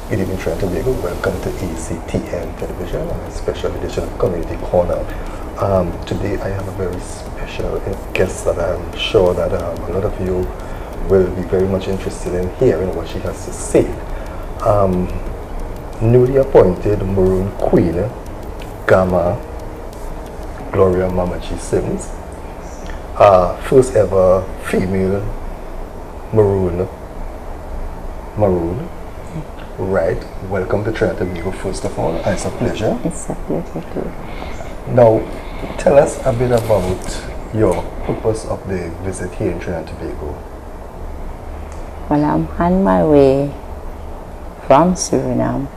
Good evening, Trinidad and Tobago. Welcome to ECTN Television and a special edition of Community Corner. Today I have a very special guest that I'm sure that a lot of you will be very much interested in hearing what she has to say. Newly appointed Maroon Queen, Gamma Gloria Mamachi Sims, first ever female Maroon. Right. Welcome to Trinidad and Tobago, first of all. It's a pleasure. It's a pleasure too. Now, tell us a bit about your purpose of the visit here in Trinidad and Tobago. Well, I'm on my way from Suriname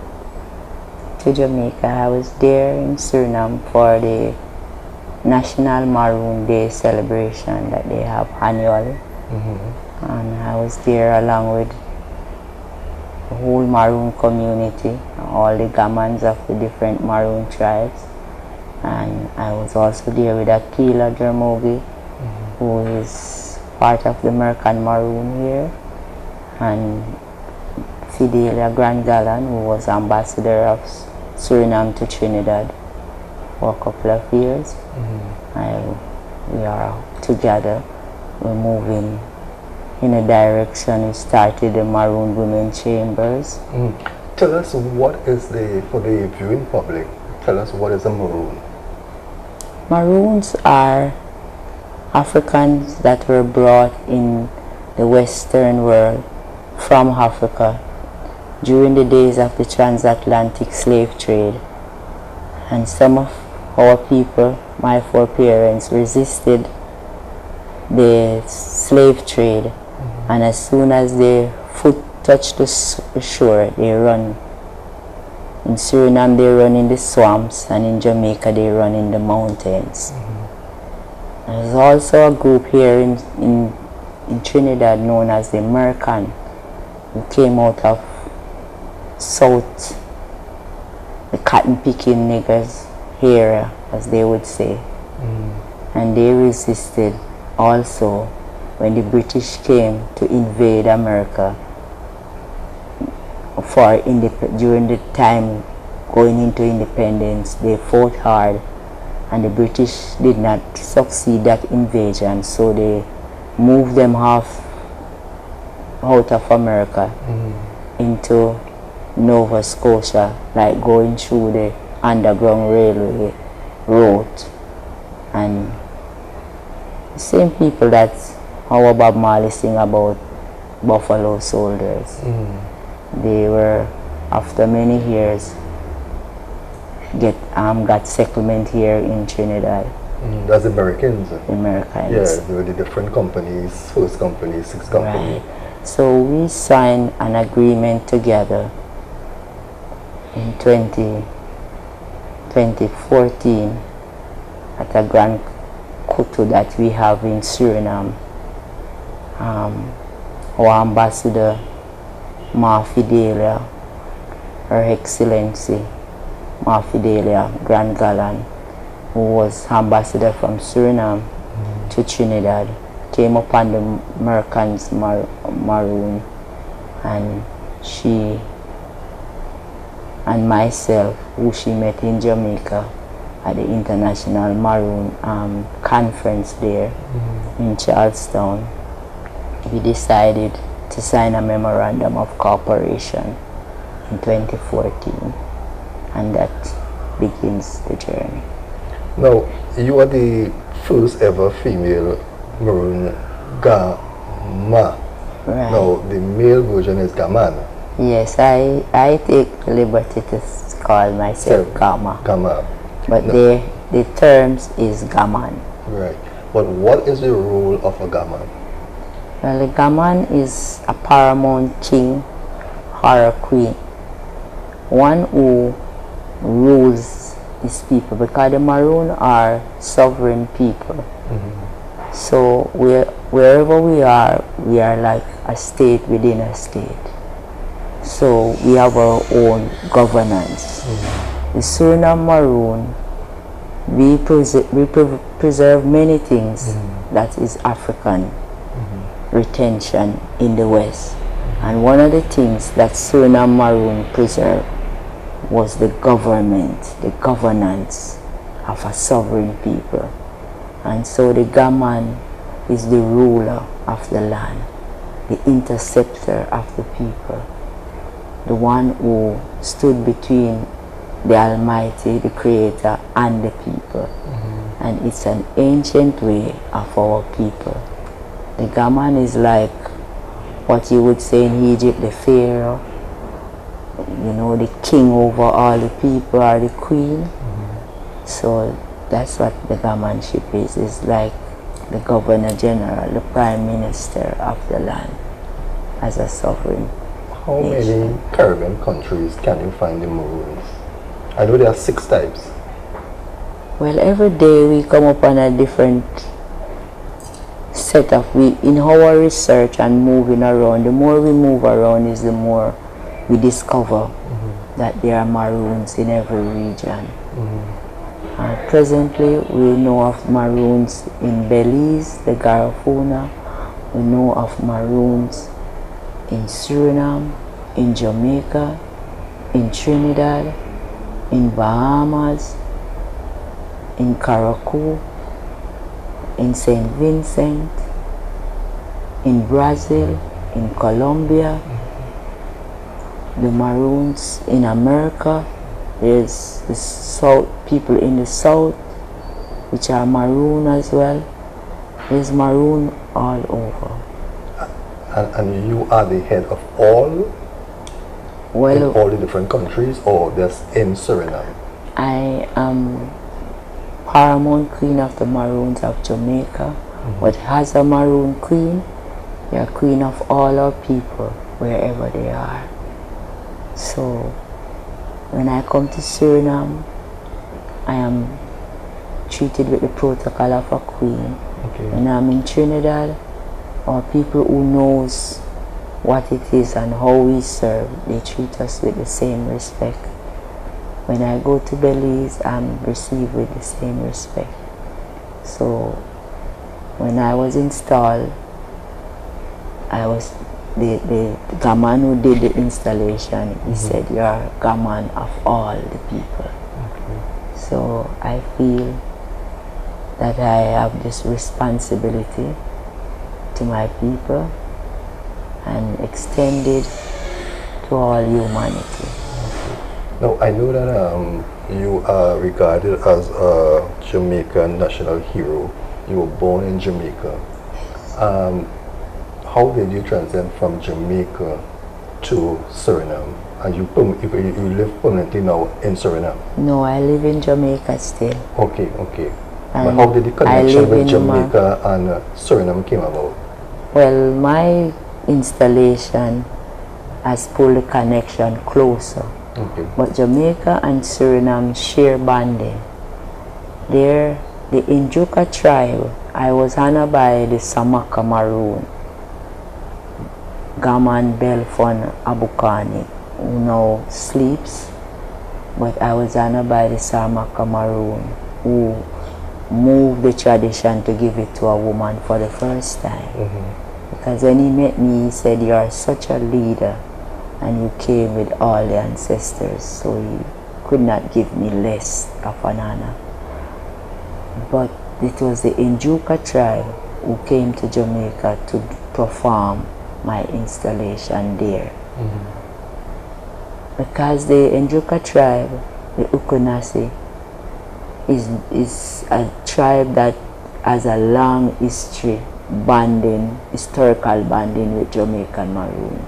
to Jamaica. I was there in Suriname for the National Maroon Day celebration that they have annually. And I was there along with the whole Maroon community, all the gamans of the different Maroon tribes. And I was also there with Akila Jermogi, who is part of the American Maroon here, and Fidelia Grand Gallan, who was ambassador of Suriname to Trinidad for a couple of years. We are together. We're moving in a direction. We started the Maroon Women Chambers. Tell us what is for the viewing public, tell us what is a Maroon? Maroons are Africans that were brought in the Western world from Africa during the days of the transatlantic slave trade. And some of our people, my foreparents, resisted the slave trade. And as soon as their foot touched the shore, they run. In Suriname, they run in the swamps, and in Jamaica, they run in the mountains. There's also a group here in Trinidad known as the American, who came out of South, the cotton-picking niggers here, as they would say. And they resisted also when the British came to invade America during the time going into independence. They fought hard, and the British did not succeed that invasion, so they moved them out of America into Nova Scotia, like going through the underground railway route. And the same people that our Bob Marley sing about Buffalo soldiers. They were, after many years, got settlement here in Trinidad. That's Americans. Americans. Yeah, they were the different companies, first company, sixth company. Right. So we signed an agreement together in 2014 at a Grand Kutu that we have in Suriname. Our ambassador, Ma Fidelia, Her Excellency Ma Fidelia Grand Gallan, who was ambassador from Suriname to Trinidad, came upon the Americans Maroon, and she and myself, who she met in Jamaica at the International Maroon conference there in Charlestown, we decided to sign a memorandum of cooperation in 2014, and that begins the journey. Now, you are the first ever female Maroon Gamma. Right. Now, the male version is Gaman. Yes, I take the liberty to call myself Gamma. Gamma. But No. the terms is Gaman. Right. But what is the role of a Gaman? Well, the Gaman is a paramount king or a queen, one who rules his people, because the Maroon are sovereign people. So wherever we are like a state within a state. So we have our own governance. The Suriname Maroon, we preserve many things that is African retention in the West. And one of the things that Suriname Maroon preserved was the government, the governance of a sovereign people. And so the Gaman is the ruler of the land, the interceptor of the people, the one who stood between the Almighty, the Creator, and the people. And it's an ancient way of our people. The Gaman is like what you would say in Egypt, the Pharaoh, you know, the king over all the people, or the queen. So that's what the Gamanship is. It's like the Governor General, the Prime Minister of the land, as a sovereign. How many Caribbean countries can you find in Maroons? I know there are 6 types. Well, every day we come upon a different set of, in our research and moving around, the more we move around is the more we discover that there are Maroons in every region. Presently we know of Maroons in Belize, the Garifuna. We know of Maroons in Suriname, in Jamaica, in Trinidad, in Bahamas, in Caracou, in St. Vincent, in Brazil, in Colombia, the Maroons in America. There's the South, people in the South, which are Maroon as well. There's Maroon all over. And you are the head of all? Well, in all the different countries, or just in Suriname? I am Paramount Queen of the Maroons of Jamaica, but as a Maroon Queen, you are Queen of all our people, wherever they are. So, when I come to Suriname, I am treated with the protocol of a queen. When I'm in Trinidad, or people who knows what it is and how we serve, they treat us with the same respect. When I go to Belize, I'm received with the same respect. So when I was installed, I was the Gaman who did the installation. He said, "You're Gaman of all the people." So I feel that I have this responsibility to my people and extended to all humanity. Now, I know that you are regarded as a Jamaican national hero. You were born in Jamaica. How did you transcend from Jamaica to Suriname? And you live permanently now in Suriname? No, I live in Jamaica still. Okay. But how did the connection with Jamaica and Suriname came about? Well, my installation has pulled the connection closer. But Jamaica and Suriname share bonding. There, the Njuka tribe, I was honored by the Samaka Maroon, Gaman Belfon Abukani, who now sleeps, but I was honored by the Samaka Maroon, who moved the tradition to give it to a woman for the first time. Because when he met me, he said, "You are such a leader, and you came with all the ancestors, so he could not give me less of an honor." But it was the Njuka tribe who came to Jamaica to perform my installation there. Because the Njuka tribe, the Ukunasi, is a tribe that has a long history historical bonding with Jamaican Maroon.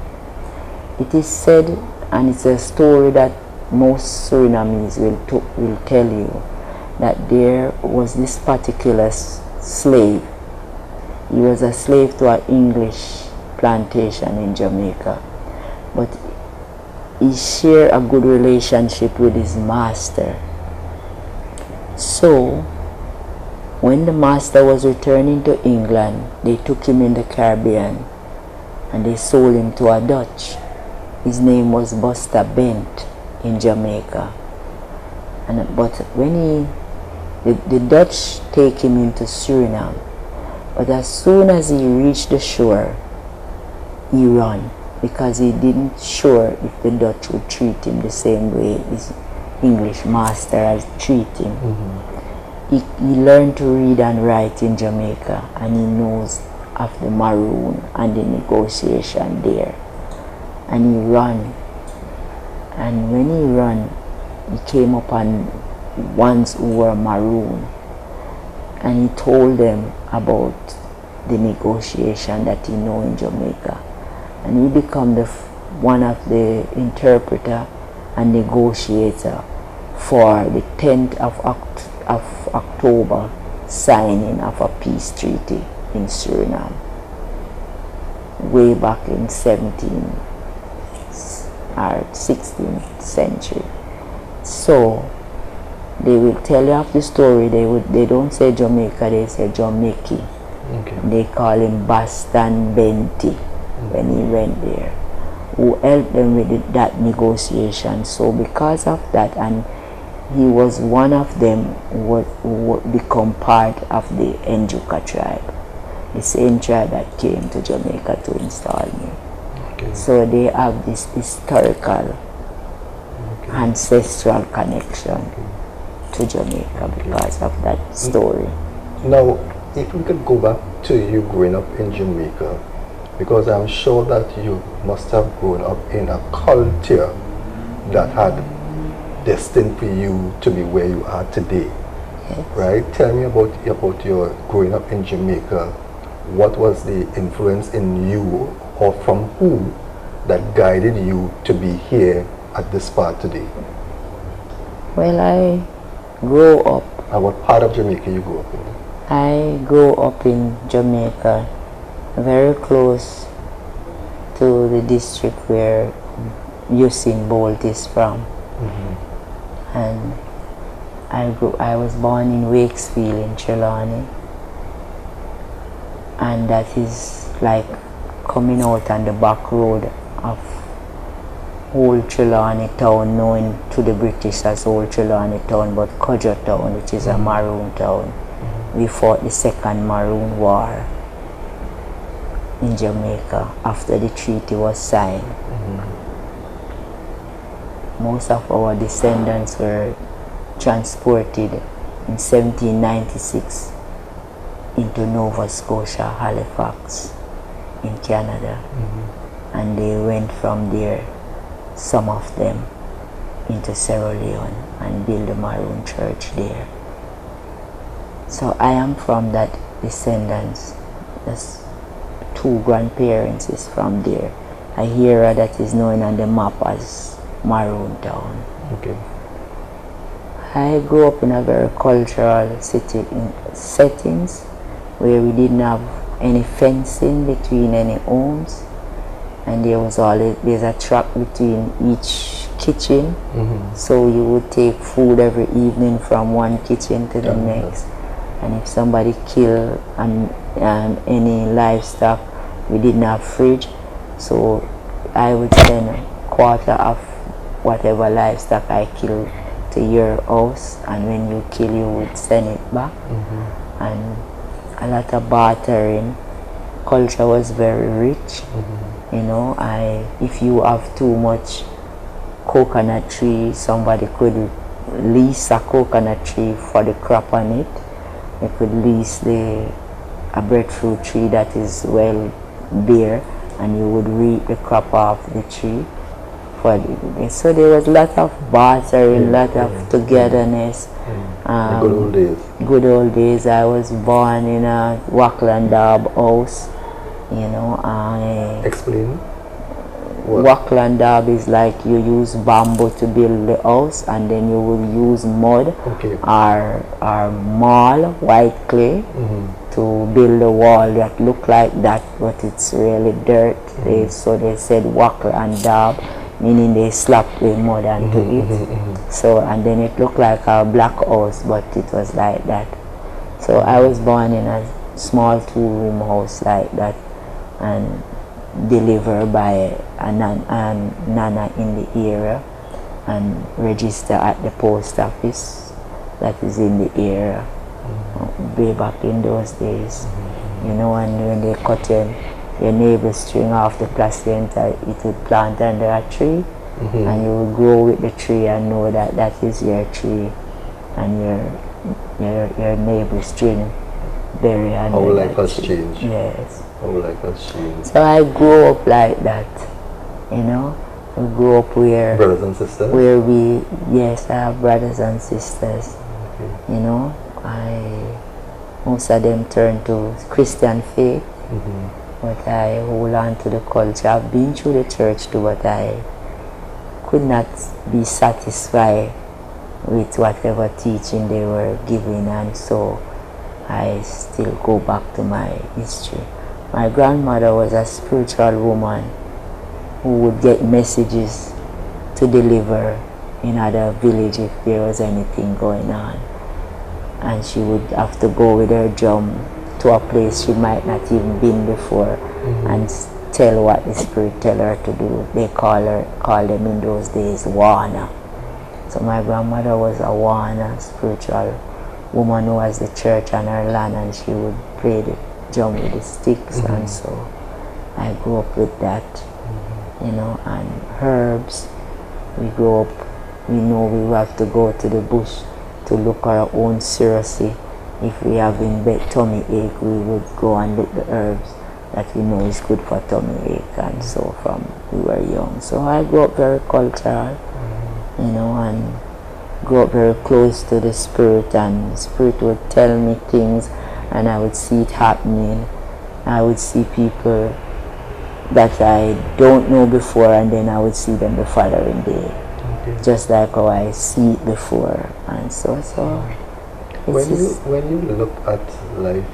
It is said, and it's a story that most Surinamese will tell you, that there was this particular slave. He was a slave to an English plantation in Jamaica, but he shared a good relationship with his master. So when the master was returning to England, they took him in the Caribbean and they sold him to a Dutch. His name was Buster Bent in Jamaica. But when the Dutch take him into Suriname, but as soon as he reached the shore, he ran. because he didn't sure if the Dutch would treat him the same way his English master has treated him. He learned to read and write in Jamaica, and he knows of the Maroon and the negotiation there. And he ran. And when he ran, he came upon ones who were Maroon, and he told them about the negotiation that he know in Jamaica. And he became one of the interpreter and negotiator for the 10th of October signing of a peace treaty in Suriname way back in 17th or 16th century. So they will tell you of the story. They don't say Jamaica, they say Jamaica. Okay. They call him Bastan Benti when he went there, who helped them with that negotiation. So because of that, and he was one of them who become part of the Njuka tribe, the same tribe that came to Jamaica to install me. Okay. So they have this historical ancestral connection to Jamaica because of that story. Now, if we could go back to you growing up in Jamaica, because I'm sure that you must have grown up in a culture that had destined for you to be where you are today. Yes. Right? Tell me about your growing up in Jamaica. What was the influence in you, or from who, that guided you to be here at this part today? Well, I grew up. And what part of Jamaica you grew up in? I grew up in Jamaica, very close to the district where Usain Bolt is from. And I was born in Wakesfield in Trelawney, and that is like coming out on the back road of Old Trelawney town, known to the British as Old Trelawney town, but Kodjo town, which is a Maroon town. We fought the Second Maroon War in Jamaica after the treaty was signed. Most of our descendants were transported in 1796 into Nova Scotia, Halifax in Canada. And they went from there, some of them, into Sierra Leone and built a Maroon church there. So I am from that descendants. That's two grandparents is from there. I hear that is known on the map as Maroon Town. Okay. I grew up in a very cultural settings where we didn't have any fencing between any homes, and there's a track between each kitchen. So you would take food every evening from one kitchen to the next. And if somebody killed any livestock, we didn't have fridge, so I would send a quarter of whatever livestock I killed to your house, and when you kill, you would send it back. And a lot of bartering. Culture was very rich. You know, if you have too much coconut tree, somebody could lease a coconut tree for the crop on it. You could lease a breadfruit tree that is well bare, and you would reap the crop off the tree. So there was a lot of bartering, a lot of togetherness. The good old days. Good old days. I was born in a Wackland Dab house. You know, Explain. Wackland Dab is like you use bamboo to build the house, and then you will use mud or marl, white clay, to build a wall that look like that, but it's really dirt. So they said Wackland Dab, meaning they slapped the mud onto it. So, and then it looked like a black house, but it was like that. So I was born in a small 2-room house like that, and delivered by a nana in the area, and register at the post office that is in the area. Way back in those days, you know, and when they cut in your neighbor string off the placenta, it would plant under a tree, and you will grow with the tree and know that that is your tree, and your neighbor string bury under How life that has tree. changed. Yes. How life has changed. So I grew up like that, you know. We grew up where Brothers and sisters? where we, yes, I have brothers and sisters, Okay. you know. Most of them turned to Christian faith, but I hold on to the culture. I've been through the church too, but I could not be satisfied with whatever teaching they were giving, and so I still go back to my history. My grandmother was a spiritual woman who would get messages to deliver in other village if there was anything going on. And she would have to go with her drum to a place she might not even been before and tell what the spirit tell her to do. They call them in those days Wana. So my grandmother was a Wana, spiritual woman who has the church on her land, and she would play the drum with the sticks, and so I grew up with that, you know. And herbs, we grew up, we know we have to go to the bush to look our own seriously. If we have in bed tummy ache, we would go and look the herbs that we know is good for tummy ache, and so from we were young. So I grew up very cultural, you know, and grew up very close to the spirit, and the spirit would tell me things and I would see it happening. I would see people that I don't know before, and then I would see them the following day. Just like how I see it before, and so when you look at life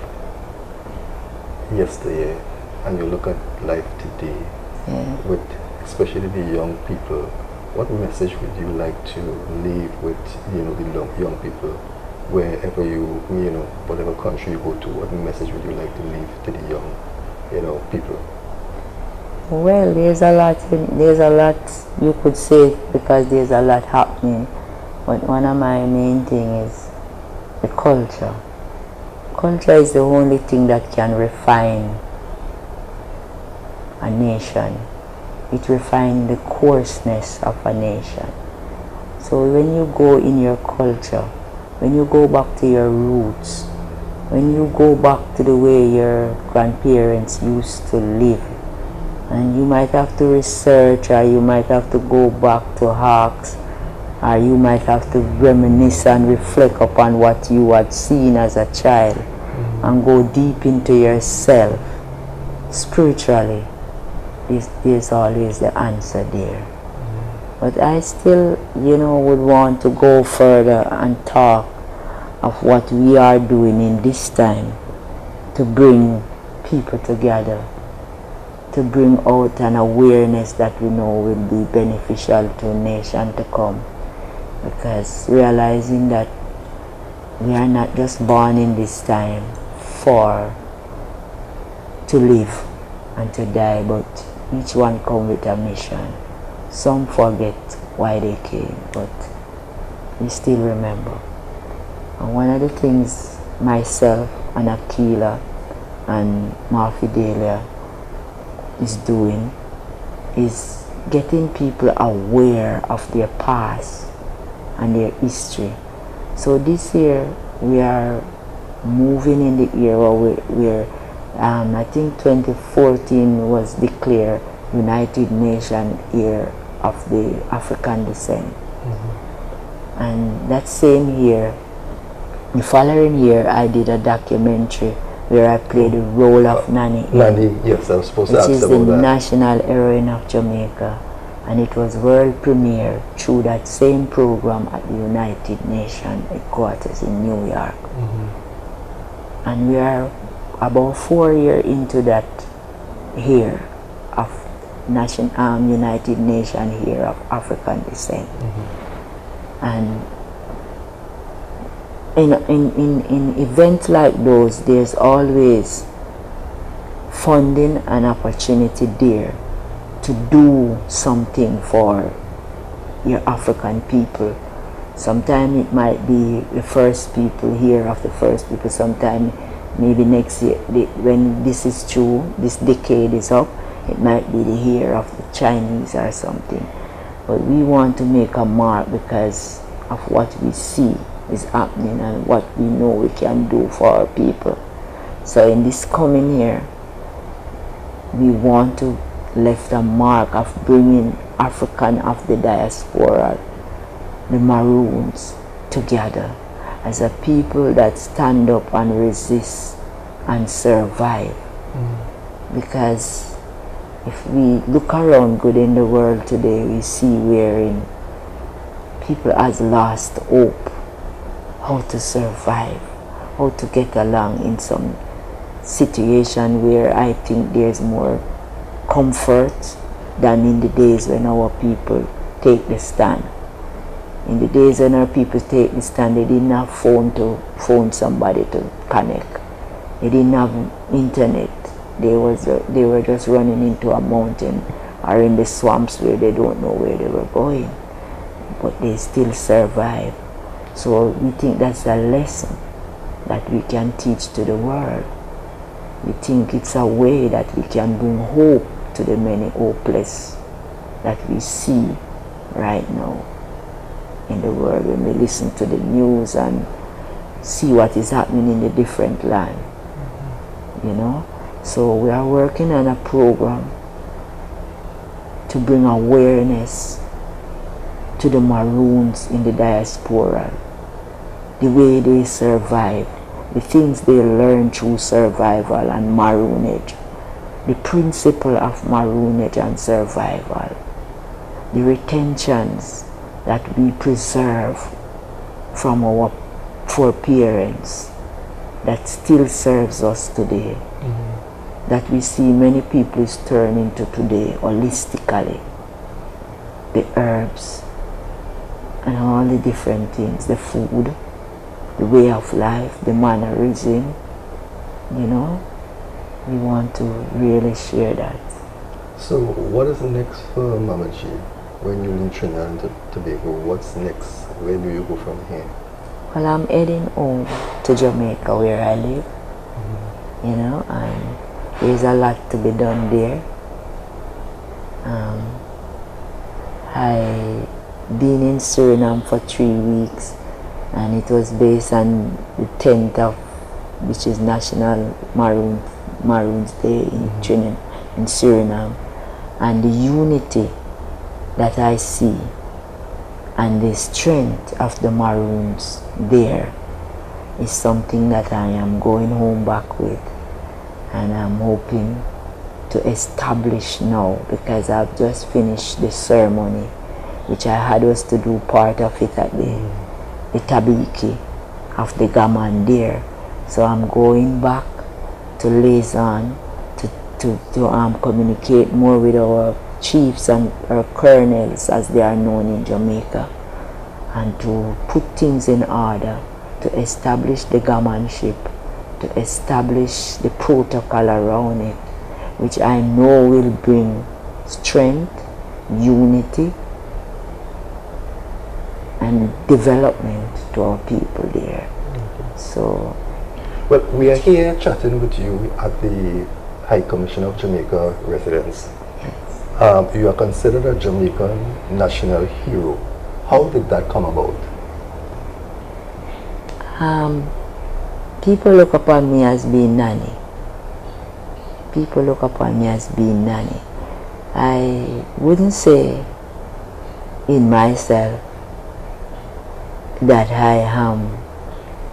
yesterday and you look at life today, with especially the young people, what message would you like to leave with the young people, wherever you whatever country you go to? What message would you like to leave to the young people? Well, there's a lot you could say, because there's a lot happening, but one of my main things is the culture. Culture is the only thing that can refine a nation. It refines the coarseness of a nation. So when you go in your culture, when you go back to your roots, when you go back to the way your grandparents used to live, and you might have to research, or you might have to go back to Hawks, or you might have to reminisce and reflect upon what you had seen as a child, and go deep into yourself spiritually. There's always the answer there. But I still, would want to go further and talk of what we are doing in this time to bring people together, to bring out an awareness that we know will be beneficial to a nation to come. Because realizing that we are not just born in this time to live and to die, but each one come with a mission. Some forget why they came, but we still remember. And one of the things myself and Akila and Marfidelia is doing is getting people aware of their past and their history. So this year we are moving in the era where I think 2014 was declared United Nations Year of the African Descent. And that same year, the following year, I did a documentary where I played the role of Nanny. Nanny, yes, I was supposed to ask about that. Which is the national heroine of Jamaica. And it was world premiere through that same program at the United Nations headquarters in New York. And we are about 4 years into that year of United Nations Year of African Descent. And in events like those, there's always funding and opportunity there to do something for your African people. Sometimes it might be the first people here of the first people. Sometimes maybe next year, when this is true, this decade is up, it might be the year of the Chinese or something. But we want to make a mark because of what we see is happening and what we know we can do for our people. So in this coming year, we want to left a mark of bringing African of the diaspora, the Maroons, together as a people that stand up and resist and survive. Because if we look around good in the world today, we see wherein people has lost hope, how to survive, how to get along in some situation where I think there's more comfort than in the days when our people take the stand. In the days when our people take the stand, they didn't have phone to phone somebody to connect. They didn't have internet. They were just running into a mountain or in the swamps where they don't know where they were going. But they still survive. So we think that's a lesson that we can teach to the world. We think it's a way that we can bring hope to the many hopeless that we see right now in the world when we listen to the news and see what is happening in the different land. You know? So we are working on a program to bring awareness to the Maroons in the diaspora, the way they survive, the things they learn through survival and Maroonage, the principle of Maroonage and survival, the retentions that we preserve from our foreparents that still serves us today, that we see many people is turning to today holistically, the herbs and all the different things, the food, the way of life, the mannerism, you know, we want to really share that. So what is next for Mama G? When you leave Trinidad and Tobago, what's next? Where do you go from here? Well, I'm heading home to Jamaica where I live, you know, and there's a lot to be done there. I been in Suriname for 3 weeks, and it was based on the 10th of, which is National Maroons Day in Trinidad, in Suriname, and the unity that I see and the strength of the Maroons there is something that I am going home back with, and I'm hoping to establish now, because I've just finished the ceremony which I had was to do part of it at the Tabiki of the Gaman there. So I'm going back to liaison to communicate more with our chiefs and our colonels, as they are known in Jamaica, and to put things in order, to establish the gamanship, to establish the protocol around it, which I know will bring strength, unity, and development to our people there. So, well, we are here chatting with you at the High Commission of Jamaica Residence. yes. You are considered a Jamaican national hero. How did that come about? People look upon me as being nanny. People look upon me as being nanny. I wouldn't say in myself that I am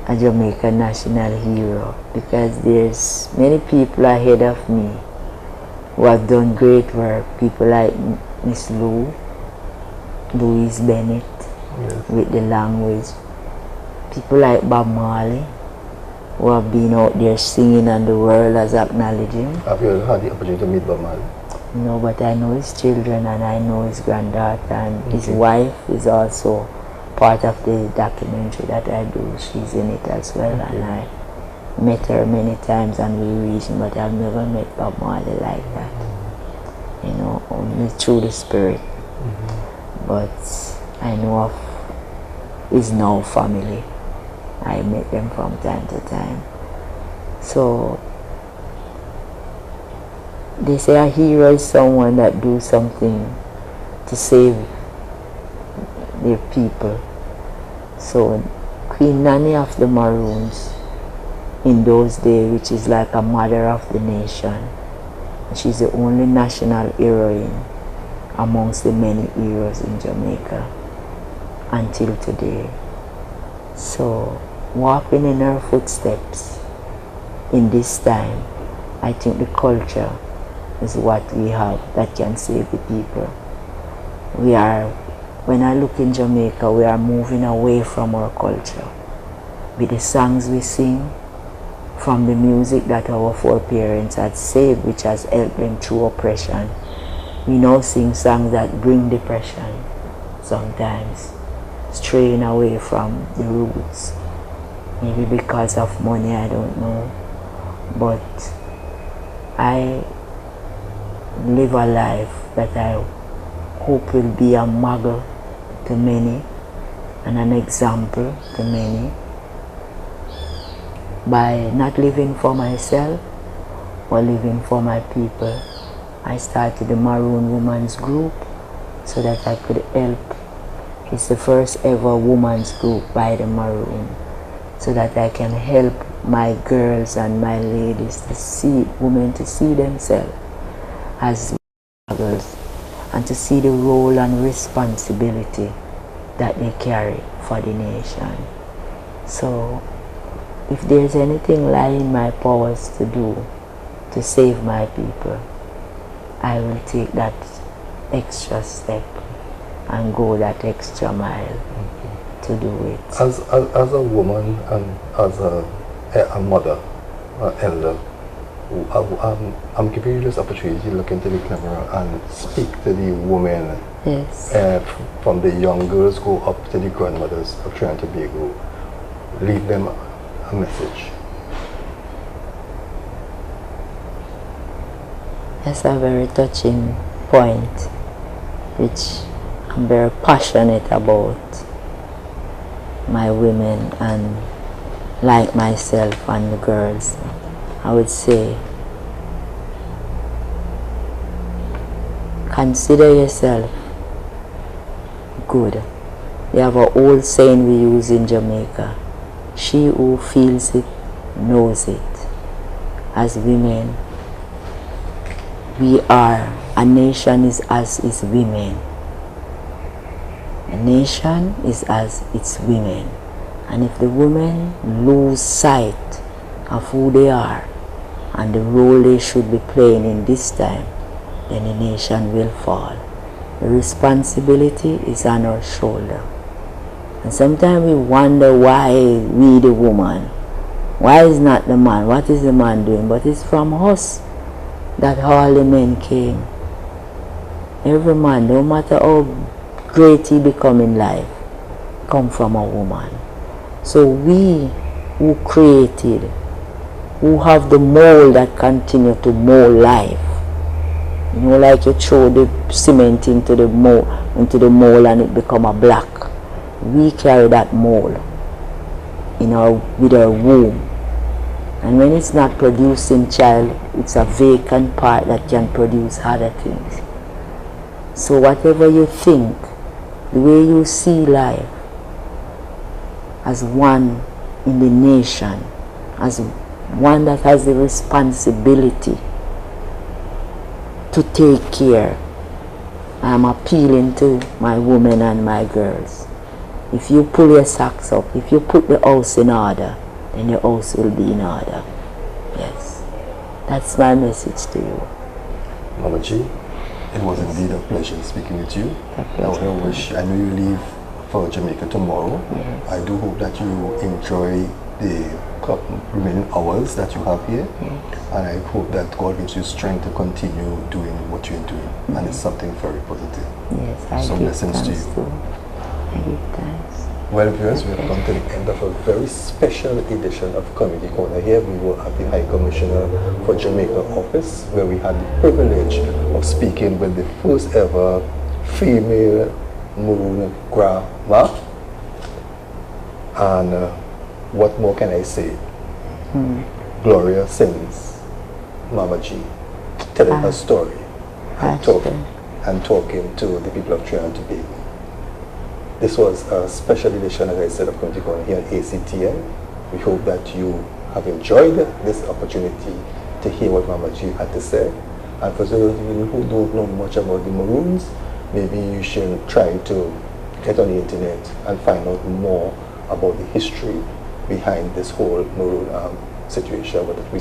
a Jamaican national hero, because there's many people ahead of me who have done great work. People like Miss Louise Bennett, Yes. with the language. People like Bob Marley, who have been out there singing and the world has acknowledged him. Have you had the opportunity to meet Bob Marley? No, but I know his children and I know his granddaughter, and his wife is also part of the documentary that I do. She's in it as well, and I met her many times and we reasoned, but I've never met Bob Marley like that. You know, only through the spirit. But I know of his now family. I met them from time to time. So they say a hero is someone that do something to save their people. So Queen Nanny of the Maroons in those days, which is like a mother of the nation, she's the only national heroine amongst the many heroes in Jamaica until today. So walking in her footsteps in this time, I think the culture is what we have that can save the people. When I look in Jamaica, we are moving away from our culture. With the songs we sing, from the music that our foreparents had saved, which has helped them through oppression, we now sing songs that bring depression sometimes, straying away from the roots. Maybe because of money, I don't know. But I live a life that I hope will be a model to many and an example to many, by not living for myself or living for my people. I started the Maroon Women's Group so that I could help. It's the first ever women's group by the Maroon, so that I can help my girls and my ladies to see, women to see themselves as girls and to see the role and responsibility that they carry for the nation. So if there's anything lying in my powers to do to save my people, I will take that extra step and go that extra mile to do it. As a woman and as a mother, elder, I'm giving you this opportunity to look into the camera and speak to the women. Yes. From the young girls go up to the grandmothers of Trinidad and Tobago. Leave them a message. That's a very touching point, which I'm very passionate about my women and like myself and the girls. I would say, consider yourself good. We have an old saying we use in Jamaica: she who feels it knows it. As women, we are, a nation is as its women. A nation is as its women. And if the women lose sight of who they are and the role they should be playing in this time, then the nation will fall. The responsibility is on our shoulder. And sometimes we wonder why we the woman, why is not the man, what is the man doing? But it's from us that all the men came. Every man, no matter how great he become in life, come from a woman. So we who created, who have the mold that continue to mold life, you know, like you throw the cement into the mold and it become a block. We carry that mold with our womb. And when it's not producing child, it's a vacant part that can produce other things. So whatever you think, the way you see life, as one in the nation, as one that has the responsibility to take care, I'm appealing to my women and my girls. If you pull your socks up, if you put the house in order, then your house will be in order. Yes. That's my message to you. Mama G, it was indeed a pleasure speaking with you. I know you leave for Jamaica tomorrow. Yes. I do hope that you enjoy the remaining hours that you have here. Yes. And I hope that God gives you strength to continue doing what you're doing. And it's something very positive. Yes, I give blessings to thanks you. too. I give thanks. Well, viewers, we have come to the end of a very special edition of Community Corner. Here we were at the High Commissioner for Jamaica office, where we had the privilege of speaking with the first ever female moon grandma. And what more can I say? Gloria sings Mama G, telling her story and, talking to the people of Trinidad and Tobago. This was a special edition, as I said, of Community Corner here at ACTN. We hope that you have enjoyed this opportunity to hear what Mama G had to say. And for those of you who don't know much about the Maroons, maybe you should try to get on the internet and find out more about the history behind this whole Maroon situation, but we